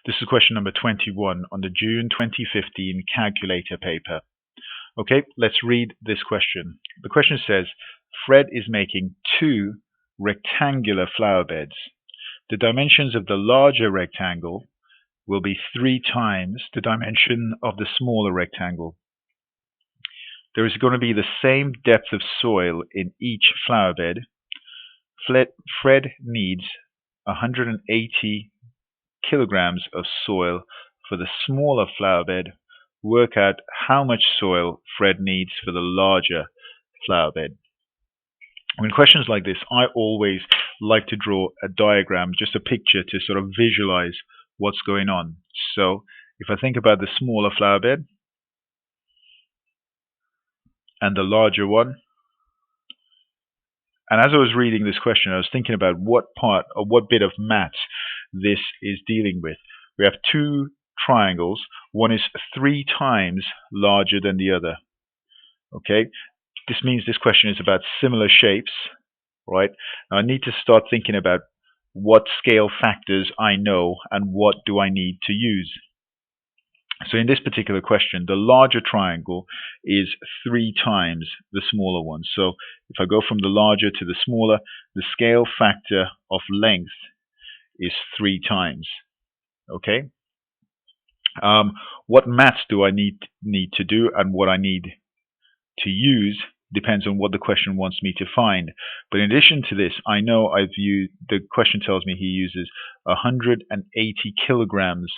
This is question number 21 on the June 2015 calculator paper. Okay, let's read this question. The question says, Fred is making 2 rectangular flower beds. The dimensions of the larger rectangle will be 3 times the dimension of the smaller rectangle. There is going to be the same depth of soil in each flower bed. Fred needs 180 kilograms of soil for the smaller flower bed. Work out how much soil Fred needs for the larger flower bed. In questions like this, I always like to draw a diagram, just a picture to sort of visualize what's going on. So if I think about the smaller flower bed and the larger one, and as I was reading this question, I was thinking about what part or what bit of maths this is dealing with. We have 2 triangles. One is 3 times larger than the other. Okay, this means this question is about similar shapes, right? Now I need to start thinking about what scale factors I know and what do I need to use. So in this particular question, the larger triangle is 3 times the smaller one. So if I go from the larger to the smaller, the scale factor of length is 3 times. Okay. What maths do I need to do and what I need to use depends on what the question wants me to find. But in addition to this, I know the question tells me he uses 180 kilograms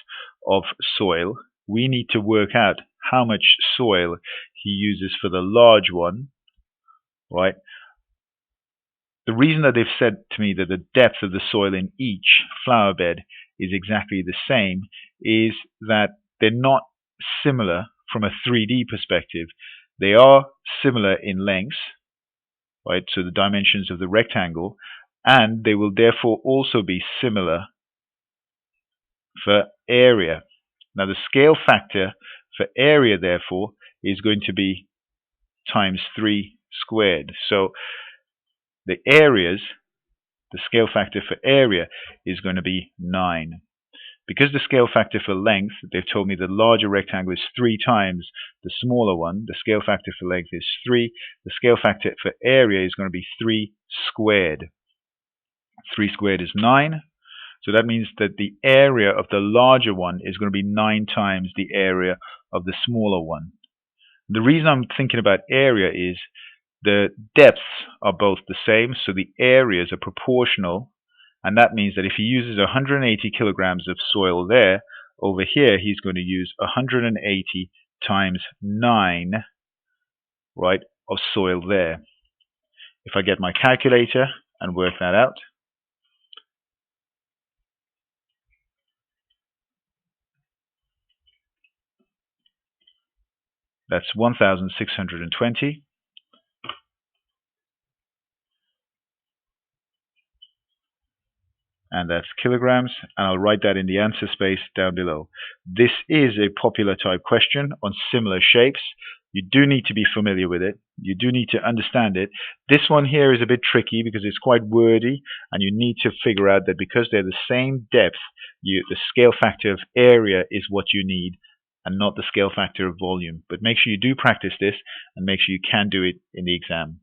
of soil. We need to work out how much soil he uses for the large one, right? The reason that they've said to me that the depth of the soil in each flower bed is exactly the same is that they're not similar from a 3D perspective. They are similar in length, right? So the dimensions of the rectangle, and they will therefore also be similar for area. Now the scale factor for area, therefore, is going to be times 3 squared. So the scale factor for area is going to be 9. Because the scale factor for length, they've told me the larger rectangle is 3 times the smaller one. The scale factor for length is 3. The scale factor for area is going to be 3 squared. 3 squared is 9. So that means that the area of the larger one is going to be 9 times the area of the smaller one. The reason I'm thinking about area is the depths are both the same, so the areas are proportional, and that means that if he uses 180 kilograms of soil there, over here he's going to use 180 times 9, right, of soil there. If I get my calculator and work that out, that's 1,620. And that's kilograms, and I'll write that in the answer space down below. This is a popular type question on similar shapes. You do need to be familiar with it. You do need to understand it. This one here is a bit tricky because it's quite wordy, and you need to figure out that because they're the same depth, the scale factor of area is what you need and not the scale factor of volume. But make sure you do practice this and make sure you can do it in the exam.